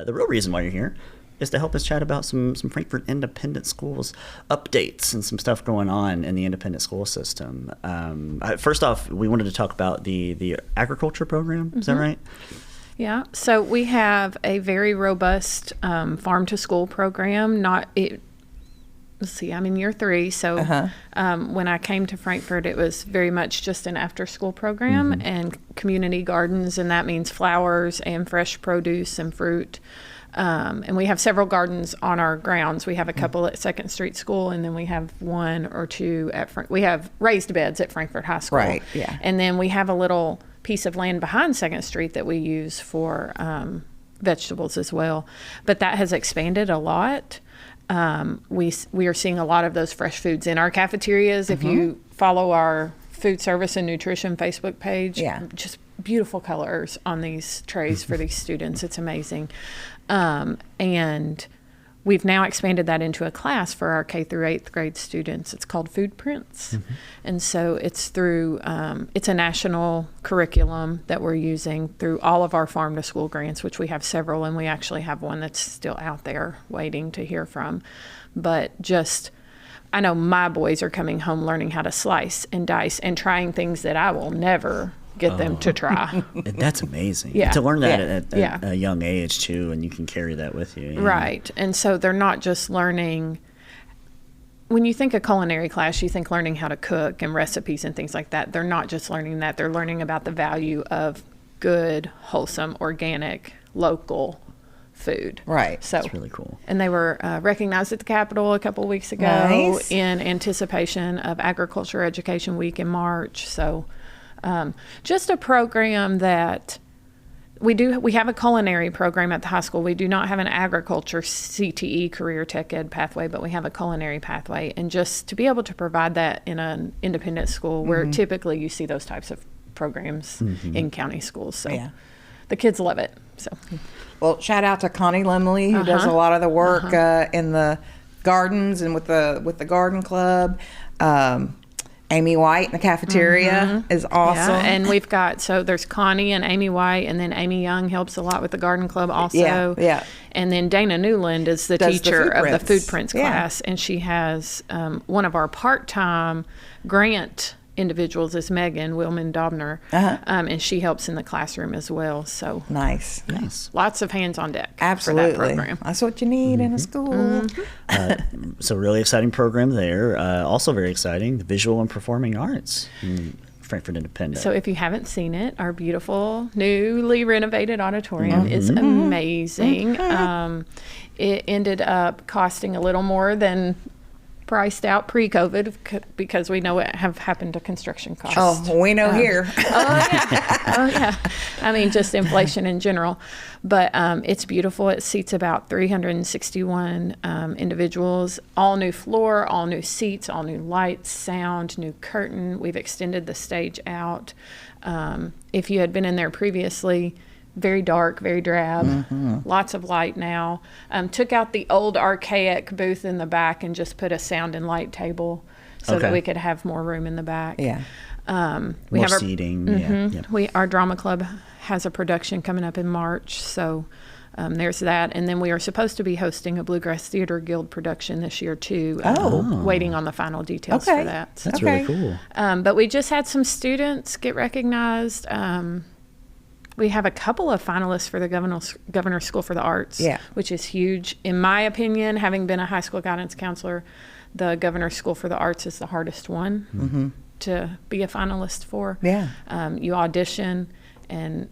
the real reason why you're here is to help us chat about some Frankfort Independent Schools updates and some stuff going on in the independent school system. First off, we wanted to talk about the agriculture program. Is that right? Yeah. So we have a very robust farm to school program. Let's see, I'm in year 3. So when I came to Frankfort, it was very much just an after school program and community gardens. And that means flowers and fresh produce and fruit. And we have several gardens on our grounds. We have a couple at 2nd Street School, and then we have 1 or 2 at we have raised beds at Frankfort High School. Right, yeah. And then we have a little piece of land behind 2nd Street that we use for vegetables as well. But that has expanded a lot. We are seeing a lot of those fresh foods in our cafeterias. If you follow our food service and nutrition Facebook page, just beautiful colors on these trays for these students. It's amazing. And we've now expanded that into a class for our K through 8th grade students. It's called Food Prints. And so it's through, it's a national curriculum that we're using through all of our farm to school grants, which we have several, and we actually have one that's still out there waiting to hear from. But I know my boys are coming home learning how to slice and dice and trying things that I will never get them to try. That's amazing. Yeah. To learn that at a young age too, and you can carry that with you. Right. And so they're not just learning. When you think of culinary class, you think learning how to cook and recipes and things like that. They're not just learning that. They're learning about the value of good, wholesome, organic, local food. Right. So that's really cool. And they were recognized at the Capitol a couple of weeks ago in anticipation of Agriculture Education Week in March. So just a program that we have a culinary program at the high school. We do not have an agriculture CTE, career tech ed pathway, but we have a culinary pathway. And just to be able to provide that in an independent school where typically you see those types of programs in county schools. So the kids love it. So, well, shout out to Connie Lemley, who does a lot of the work in the gardens and with the garden club. Amy White in the cafeteria is awesome. Yeah, and we've got, so there's Connie and Amy White, and then Amy Young helps a lot with the garden club also. Yeah. And then Dana Newland is the teacher of the Food Prints class, and she has one of our part-time grant individuals is Megan Wilman-Dobner, and she helps in the classroom as well. So nice. Lots of hands on deck Absolutely. for that program. That's what you need in a school. So really exciting program there. Also very exciting, the visual and performing arts in Frankfort Independent. So if you haven't seen it, our beautiful newly renovated auditorium is amazing. It ended up costing a little more than priced out pre-COVID because we know it have happened to construction costs. Oh, we know here. Oh yeah. I mean, just inflation in general. But it's beautiful. It seats about 361 individuals. All new floor, all new seats, all new lights, sound, new curtain. We've extended the stage out. If you had been in there previously, very dark, very drab, lots of light now. Took out the old archaic booth in the back and just put a sound and light table so that we could have more room in the back. Yeah. We more have seating. Our drama club has a production coming up in March, so there's that. And then we are supposed to be hosting a Bluegrass Theater Guild production this year too. Waiting on the final details for that. That's really cool. But we just had some students get recognized. We have a couple of finalists for the Governor's School for the Arts, which is huge. In my opinion, having been a high school guidance counselor, the Governor's School for the Arts is the hardest one to be a finalist for. Yeah. You audition, and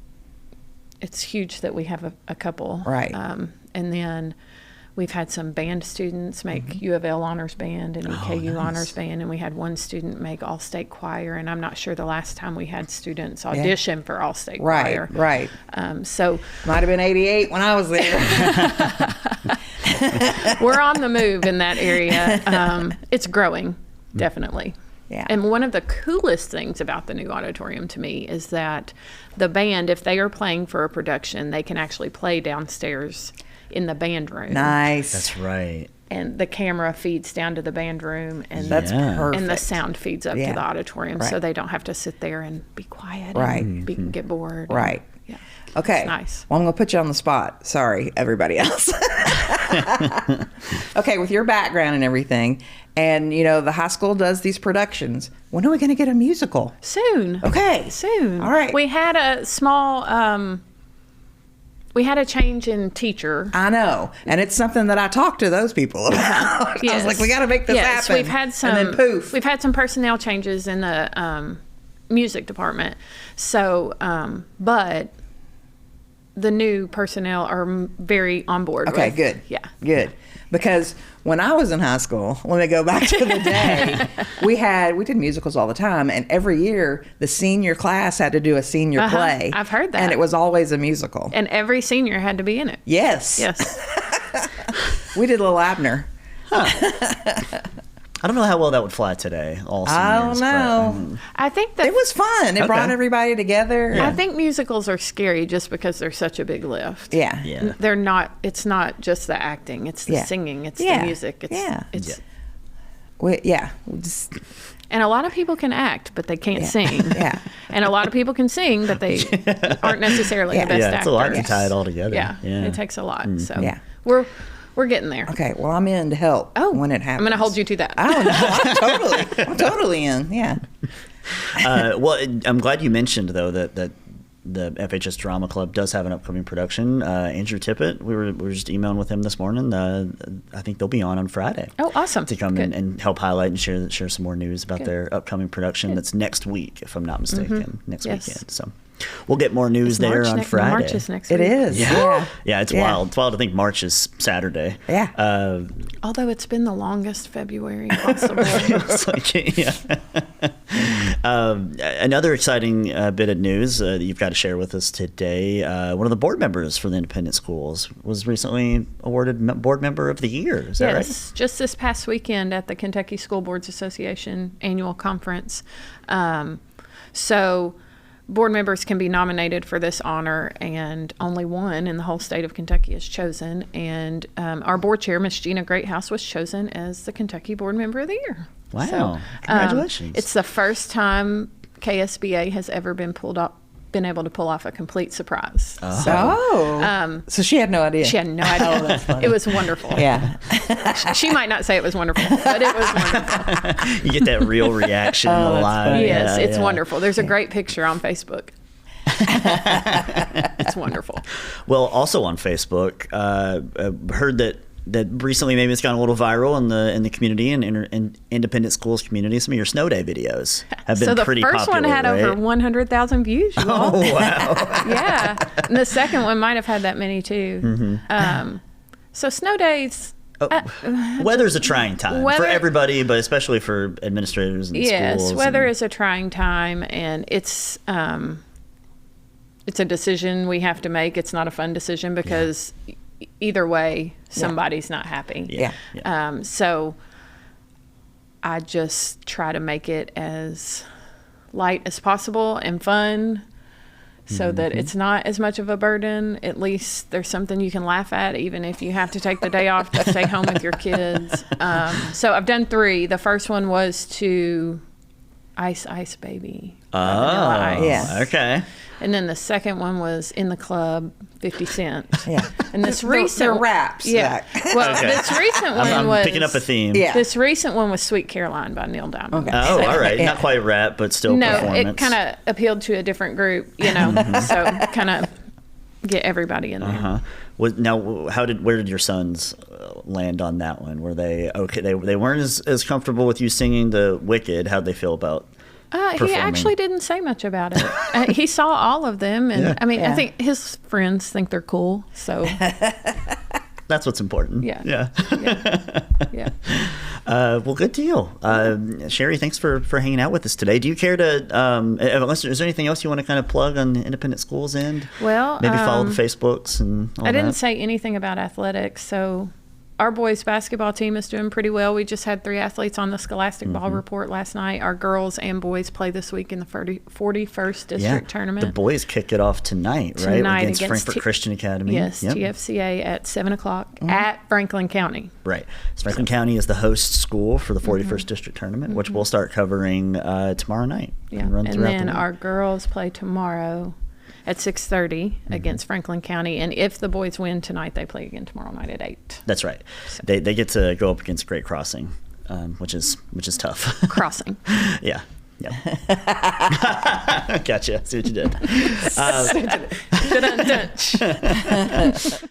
it's huge that we have a couple. Right. And then we've had some band students make U of L Honors Band and EKU Honors Band, and we had one student make All-State Choir, and I'm not sure the last time we had students audition for All-State Choir. Right. So might have been 88 when I was there. We're on the move in that area. It's growing, definitely. Yeah. And one of the coolest things about the new auditorium to me is that the band, if they are playing for a production, they can actually play downstairs in the band room. Nice. That's right. And the camera feeds down to the band room, and that's perfect. And the sound feeds up to the auditorium, so they don't have to sit there and be quiet. Right. And get bored. Right. Okay. It's nice. Well, I'm going to put you on the spot. Sorry, everybody else. Okay, with your background and everything, and the high school does these productions. When are we going to get a musical? Soon. Okay. Soon. All right. We had a small, we had a change in teacher. I know. And it's something that I talked to those people about. I was like, we got to make this happen. We've had some, and then poof. We've had some personnel changes in the music department. So, but the new personnel are very on board. Okay, with. good. Yeah. Good. Because when I was in high school, let me go back to the day, we did musicals all the time, and every year the senior class had to do a senior play. I've heard that. And it was always a musical. And every senior had to be in it. Yes. Yes. We did Little Abner. I don't know how well that would fly today. All I don't seniors, know. I think that It was fun. It brought everybody together. I think musicals are scary just because they're such a big lift. Yeah. Yeah. They're not. It's not just the acting. It's the singing. It's the music. It's We just, And a lot of people can act, but they can't sing. Yeah. And a lot of people can sing, but they aren't necessarily the best actors. It's a lot to tie it all together. Yeah. It takes a lot. So Yeah. we're getting there. okay, well, I'm in to help when it happens. I'm going to hold you to that. Oh, no, I'm totally in. Yeah. Well, I'm glad you mentioned, though, that the FHS Drama Club does have an upcoming production. Andrew Tippett, we were just emailing with him this morning. I think they'll be on Friday. Oh, awesome. To come Good. and help highlight and share some more news about their upcoming production. That's next week, if I'm not mistaken. Next weekend. So we'll get more news there on Friday. March is next week. It is. Yeah, it's wild. It's wild to think March is Saturday. Yeah. Although it's been the longest February possible. It's like, yeah. Another exciting bit of news that you've got to share with us today. One of the board members for the independent schools was recently awarded Board Member of the Year. Is that right? Yes, just this past weekend at the Kentucky School Boards Association annual conference. So board members can be nominated for this honor, and only one in the whole state of Kentucky is chosen. And our board chair, Miss Gina Greathouse, was chosen as the Kentucky Board Member of the Year. Wow. So, Congratulations. It's the first time KSBA has ever been able to pull off a complete surprise. So she had no idea. She had no idea. It was wonderful. Yeah. She might not say it was wonderful, but it was wonderful. You get that real reaction live. funny. Yes, Yeah, it's yeah. wonderful. There's a great picture on Facebook. It's wonderful. Well, also on Facebook, heard that recently maybe it's gone a little viral in the community and independent schools community. Some of your snow day videos have been pretty popular. So the first one had right? over 100,000 views. You all. Oh wow! Yeah, and the second one might have had that many too. So snow days. Weather's a trying time for Weather- everybody, but especially for administrators and Yes, schools. weather is a trying time, and it's a decision we have to make. It's not a fun decision because either way, somebody's not happy. Yeah. So I just try to make it as light as possible and fun so that it's not as much of a burden. At least there's something you can laugh at, even if you have to take the day off to stay home with your kids. So I've done 3. The first one was to Ice Ice Baby. Vanilla Ice. yeah. Okay. And then the second one was In the Club, 50 Cent. Yeah. And this They're recent raps. Yeah. Well, Okay. this recent one I'm was picking up a theme. Yeah. This recent one was Sweet Caroline by Neil Diamond. Okay. Oh, all right. Yeah. Not quite rap, but still No, performance. it kind of appealed to a different group, so kind of get everybody in there. Uh-huh. Now, where did your sons land on that one? Were they okay? They weren't as comfortable with you singing the Wicked. How'd they feel about? He performing? actually didn't say much about it. He saw all of them, and I think his friends think they're cool. So That's what's important. Yeah. Yeah. Well, good deal. Sheri, thanks for hanging out with us today. Do you care to, is there anything else you want to kind of plug on the independent schools end? Well, maybe follow the Facebooks and all I that? didn't say anything about athletics, so our boys basketball team is doing pretty well. We just had 3 athletes on the Scholastic Ball Report last night. Our girls and boys play this week in the 41st District Tournament. The boys kick it off tonight, right? Tonight Against Frankfort Christian Academy. Yes, Yep. TFCA at 7 o'clock at Franklin County. Right. So Franklin County is the host school for the 41st District Tournament, which we'll start covering tomorrow night. Yeah, And run and throughout then the week. our girls play tomorrow at 6:30 against Franklin County, and if the boys win tonight, they play again tomorrow night at 8. That's right. They get to go up against Great Crossing, which is tough. Crossing. Yeah. Gotcha. See what you did.